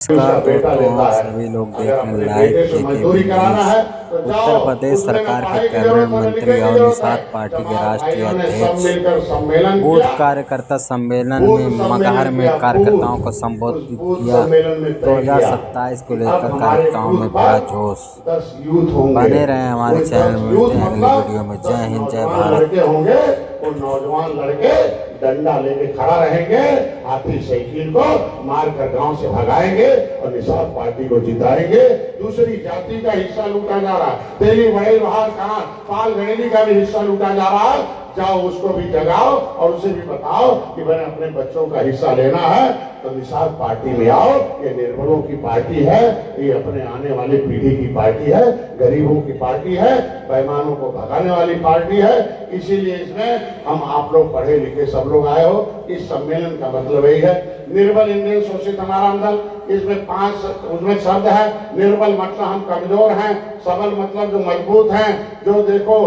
नमस्कार दोस्तों, सभी लोग देख रहे हैं लाइव केकेबी न्यूज़। उत्तर प्रदेश सरकार के कैबिनेट मंत्री और निषाद पार्टी के राष्ट्रीय अध्यक्ष बूथ कार्यकर्ता सम्मेलन में मगहर में कार्यकर्ताओं को संबोधित किया। 2027 को लेकर कार्यकर्ताओं में बड़ा जोश। बने रहे हमारे चैनल में, मिलते हैं अगली वीडियो में। जय हिंद, जय भारत। वो नौजवान लड़के डंडा लेके खड़ा रहेंगे, हाथी साइकिल को मारकर गांव से भगाएंगे और निषाद पार्टी को जिताएंगे। दूसरी जाति का हिस्सा लूटा जा रहा, तेली बड़े लोहार कहां पाल गणेली का भी हिस्सा लूटा जा रहा। जाओ उसको भी जगाओ और उसे भी बताओ कि मैंने अपने बच्चों का हिस्सा लेना है तो निषाद पार्टी में आओ। ये निर्बलों की पार्टी है, ये अपने आने वाली पीढ़ी की पार्टी है, गरीबों की पार्टी है, बेईमानों को भगाने वाली पार्टी है। इसीलिए इसमें हम आप लोग पढ़े लिखे सब लोग आए हो। इस सम्मेलन का मतलब यही है, निर्बल इंडियन शोषित हमारा दल। इसमें 5 उसमें शब्द है। निर्बल मतलब हम कमजोर हैं, सबल मतलब जो मजबूत हैं। जो देखो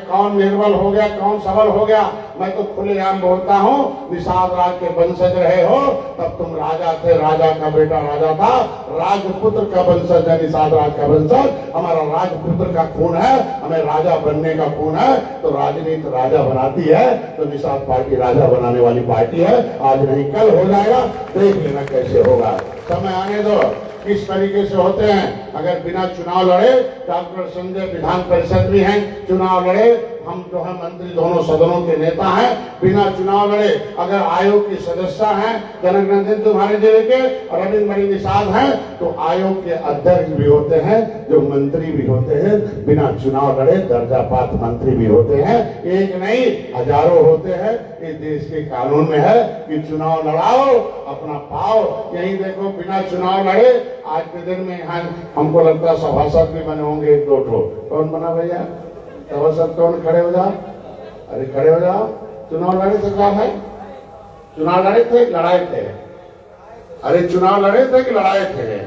कौन निर्बल हो गया, कौन सबल हो गया। मैं तो खुलेआम बोलता हूँ, निषाद राज के वंशज रहे हो तब तुम राजा थे, राजा का बेटा राजा था, राजपुत्र का वंशज है निषाद राज का वंशज। हमारा राजपुत्र का खून है, हमें राजा बनने का खून है। तो राजनीति राजा बनाती है, तो निषाद पार्टी राजा बनाने वाली पार्टी है। आज नहीं कल हो जाएगा, देख लेना कैसे होगा। समय आने दो, किस तरीके से होते हैं। अगर बिना चुनाव लड़े, डॉक्टर संजय विधान परिषद भी हैं, चुनाव लड़े, हम जो है मंत्री दोनों सदनों के नेता हैं, बिना चुनाव लड़े। अगर आयोग के सदस्य हैं, जनक नंदन तुम्हारे जिले के और रविंद्र मणि निषाद हैं, तो आयोग के अध्यक्ष भी होते हैं, जो मंत्री भी होते हैं, बिना चुनाव लड़े दर्जापात मंत्री भी होते हैं। एक नहीं हजारों होते हैं। इस देश के कानून में है कि चुनाव लड़ाओ, अपना पाओ। यही देखो, बिना चुनाव लड़े आज के दिन में यहाँ हमको लगता है सभासद भी बने होंगे 1-2 ठो। कौन बना भैया सभासद? कौन? खड़े हो जाओ, अरे खड़े हो जाओ। चुनाव लड़े थे क्या भाई? चुनाव लड़े थे, लड़ाए थे? अरे चुनाव लड़े थे कि लड़ाए थे?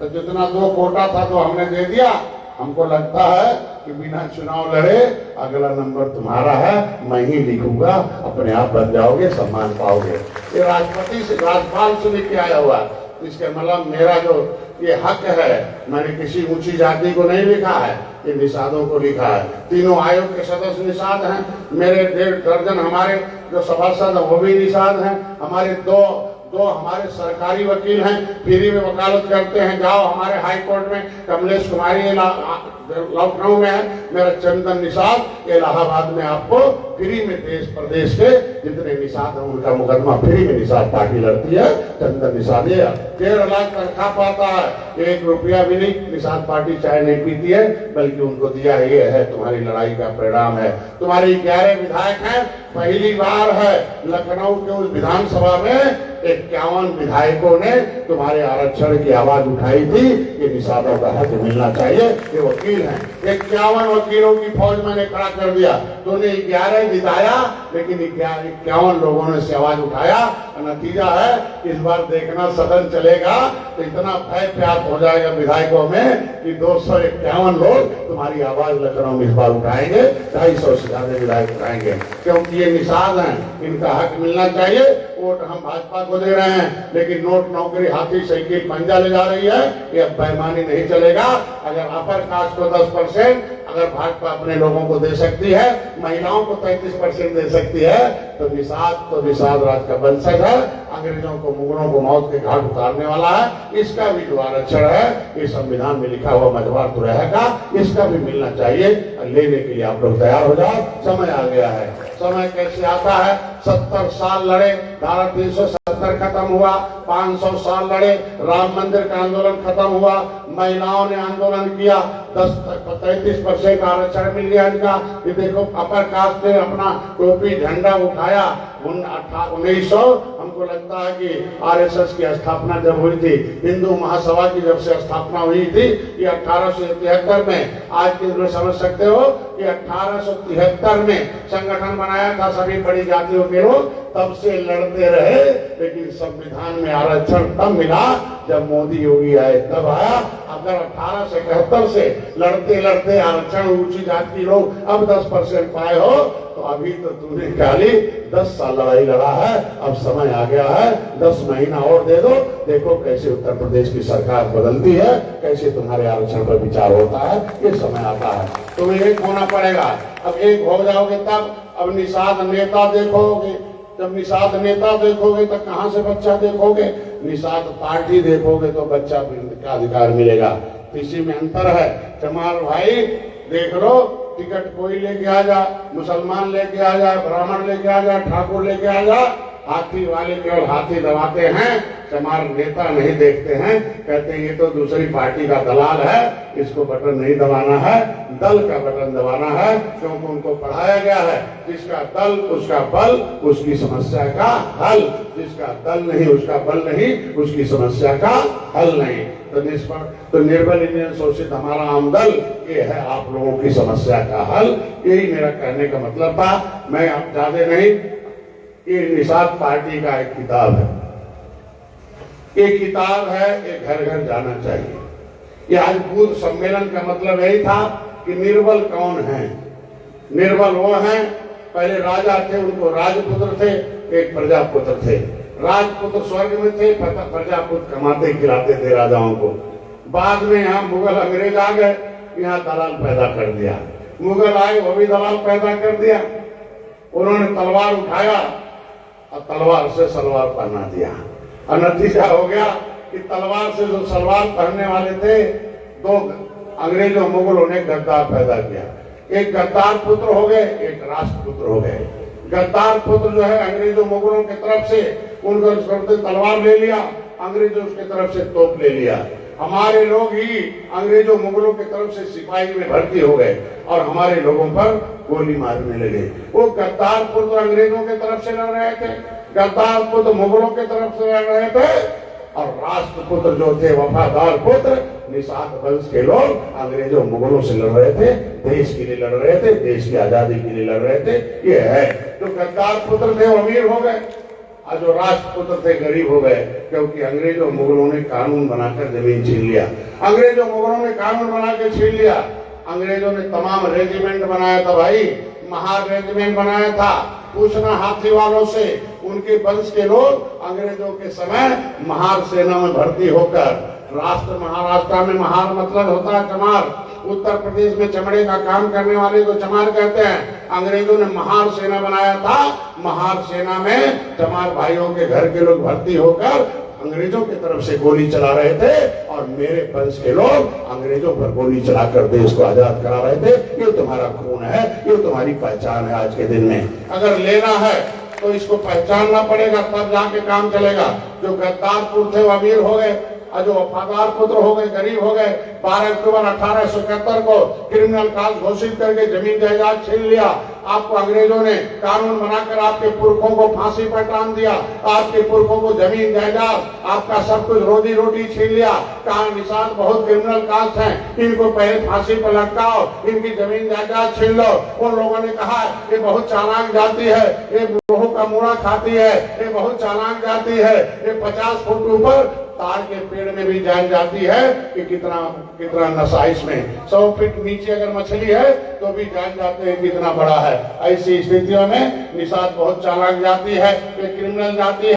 तो जितना 2 कोटा था तो हमने दे दिया। हमको लगता है कि बिना चुनाव लड़े अगला नंबर तुम्हारा है, मैं ही लिखूंगा, अपने आप बन जाओगे, सम्मान पाओगे। ये राष्ट्रपति से, राज्यपाल से लेके आया हुआ। इसके मतलब मेरा जो ये हक है, मैंने किसी ऊंची जाति को नहीं लिखा है, ये निषादों को लिखा है। तीनों आयोग के सदस्य निषाद हैं। मेरे 1.5 दर्जन हमारे जो सभासद हैं वो भी निषाद हैं। हमारे दो हमारे सरकारी वकील हैं, फ्री में वकालत करते हैं। जाओ हमारे हाई कोर्ट में, कमलेश कुमारी लखनऊ में है, मेरा चंदन निषाद इलाहाबाद में। आपको फ्री में देश प्रदेश के जितने निषाद हैं उनका मुकदमा फ्री में निषाद पार्टी लड़ती है। चंदन निषाद 1.5 लाख तनख्वाह पाता है, 1 रुपया भी नहीं। निषाद पार्टी चाय नहीं पीती है, बल्कि उनको दिया ये है तुम्हारी लड़ाई का परिणाम है। तुम्हारी 11 विधायक हैं। पहली बार है लखनऊ के उस विधानसभा में 51 विधायकों ने तुम्हारे आरक्षण की आवाज उठाई थी। ये निषादों का हक मिलना चाहिए। ये वकील हैं, 51 वकीलों की फौज मैंने खड़ा कर दिया। तूने 11 जिताया, लेकिन 51 लोगों ने से आवाज उठाया। नतीजा है इस बार देखना, सदन चलेगा तो इतना भय प्यार हो जाएगा विधायकों में कि 251 लोग तुम्हारी आवाज लखनऊ में इस बार उठाएंगे, 250 से ज्यादा विधायक उठाएंगे। क्योंकि ये निषाद हैं, इनका हक मिलना चाहिए। वोट हम भाजपा को दे रहे हैं, लेकिन नोट, नौकरी, हाथी साइकिल पंजा ले जा रही है। ये बेईमानी नहीं चलेगा। अगर अपर कास्ट को 10%, अगर भाजपा अपने लोगों को दे सकती है, महिलाओं को 33% दे सकती है, तो निषाद राज का वंशज है। अंग्रेजों को, मुगलों को मौत के घाट उतारने वाला है। इसका भी जो आरक्षण है ये संविधान में लिखा हुआ मझवार तो रहेगा, इसका भी मिलने चाहिए। लेने के लिए आप लोग तैयार हो जाओ, समय आ गया है। समय कैसे आता है? 70 साल लड़े, धारा 370 खत्म हुआ, 500 साल लड़े, राम मंदिर का आंदोलन खत्म हुआ, महिलाओं ने आंदोलन किया, 33% आरक्षण मिल गया इनका। ये देखो अपर कास्ट ने अपना टोपी झंडा उठाया। 1900 हमको लगता है कि आरएसएस की स्थापना जब हुई थी, हिंदू महासभा की जब से स्थापना हुई थी, ये 1873 में। आज के दिन समझ सकते हो कि 1873 में संगठन बनाया था सभी बड़ी जातियों के लोग, तब से लड़ते रहे। लेकिन संविधान में आरक्षण तब मिला जब मोदी योगी आए, तब आया। अगर 1871 से लड़ते लड़ते आरक्षण ऊंची जाति लोग अब 10% पाए हो, तो अभी तो तूने खाली 10 साल लड़ाई लड़ा है, अब समय आ गया है, 10 महीना और दे दो, देखो कैसे उत्तर प्रदेश की सरकार बदलती है, कैसे तुम्हारे आरक्षण पर विचार होता है, ये समय आता है। तुम्हें एक होना पड़ेगा। अब एक हो जाओगे तब अब निषाद नेता देखोगे, जब निषाद नेता देखोगे तो कहां से बच्चा देखोगे, निषाद पार्टी देखोगे तो बच्चा का अधिकार मिलेगा। इसी में अंतर है। चमार भाई देख लो, टिकट कोई लेके आ जा, मुसलमान लेके आ जा, ब्राह्मण लेके आ जा, ठाकुर लेके आ जा, हाथी वाले केवल हाथी दबाते हैं, चमार नेता नहीं देखते हैं, कहते हैं ये तो दूसरी पार्टी का दलाल है, इसको बटन नहीं दबाना है, दल का बटन दबाना है, क्योंकि उनको पढ़ाया गया है जिसका दल उसका बल, उसकी समस्या का हल, जिसका दल नहीं उसका बल नहीं, उसकी समस्या का हल नहीं। तो निर्बल इंडियन शोषित हमारा आमदल, ये है आप लोगों की समस्या का हल। यही मेरा कहने का मतलब था। मैं अब ज्यादा नहीं, ये निषाद पार्टी का एक किताब है, ये किताब है, ये घर घर जाना चाहिए। ये आज बूथ सम्मेलन का मतलब यही था कि निर्बल कौन है। निर्बल वो हैं, पहले राजा थे, उनको राजपुत्र थे, एक प्रजापुत्र थे। राजपुत्र स्वर्ग में थे, प्रजापुत्र कमाते खिलाते थे राजाओं को। बाद में यहाँ मुगल अंग्रेज आ गए, यहाँ दलाल पैदा कर दिया। मुगल आए, वो भी दलाल पैदा कर दिया। उन्होंने तलवार उठाया और तलवार से सलवार पहना दिया, और नतीजा हो गया कि तलवार से जो सलवार पहनने वाले थे, दो अंग्रेजों मुगलों ने गद्दार पैदा किया। एक गद्दार पुत्र हो गए, एक राष्ट्रपुत्र हो गए। गद्दार पुत्र जो है अंग्रेजों मुगलों की तरफ से उनको तलवार ले लिया, अंग्रेजों की तरफ से तोप ले लिया। हमारे लोग ही अंग्रेजों मुगलों की तरफ से सिपाही में भर्ती हो गए और हमारे लोगों पर गोली मारने लगे। वो गद्दार पुत्र अंग्रेजों की तरफ से लड़ रहे थे, गद्दार पुत्र मुगलों की तरफ से लड़ रहे थे, और राष्ट्रपुत्र जो थे वफादार पुत्र निषाद वंश के लोग अंग्रेजों मुगलों से लड़ रहे थे, देश के लिए लड़ रहे थे, देश की आजादी के लिए लड़ रहे थे। ये है जो गद्दार पुत्र थे वो अमीर हो गए, और जो राष्ट्रपुत्र थे गरीब हो गए, क्योंकि अंग्रेजों मुगलों ने कानून बनाकर जमीन छीन लिया। अंग्रेजों मुगलों ने कानून बना के छीन लिया। अंग्रेजों ने तमाम रेजिमेंट बनाया था भाई, महार रेजिमेंट बनाया था। पूछना हाथी वालों से, उनके वंश के लोग अंग्रेजों के समय महार सेना में भर्ती होकर, महाराष्ट्र में महार मतलब होता है चमार, उत्तर प्रदेश में चमड़े का काम करने वाले को चमार कहते हैं। अंग्रेजों ने महार सेना बनाया था। महार सेना में चमार भाइयों के घर के लोग भर्ती होकर अंग्रेजों की तरफ से गोली चला रहे थे, और मेरे वंश के लोग अंग्रेजों पर गोली चलाकर देश को आजाद करा रहे थे। ये तुम्हारा खून है, ये तुम्हारी पहचान है। आज के दिन में अगर लेना है तो इसको पहचानना पड़ेगा, तब जाके काम चलेगा। जो गद्दार पुत्र थे वो अमीर हो गए, और जो वफादार पुत्र हो गए गरीब हो गए। 12 अक्टूबर 1871 को क्रिमिनल काल घोषित करके जमीन जायदाद छीन लिया। आपको अंग्रेजों ने कानून बनाकर आपके पुरखों को फांसी पर टांग दिया, आपके पुरखों को जमीन जायदाद, आपका सब कुछ रोजी रोटी छीन लिया। कहा निषाद बहुत क्रिमिनल कास्ट हैं, इनको पहले फांसी पर लटकाओ, इनकी जमीन जायदाद छीन लो। उन लोगों ने कहा ये बहुत चालाक जाति है, ये लोगों का मुड़ा खाती है, ये बहुत चालाक जाति है, ये 50 फुट ऊपर ताड़ के पेड़ में भी जान जाती है कि कितना नशा इसमें। 100 फीट नीचे अगर मछली है तो भी जान जाते हैं कितना बड़ा है। ऐसी स्थितियों में निषाद बहुत चालाक जाति है, ये क्रिमिनल जाति है।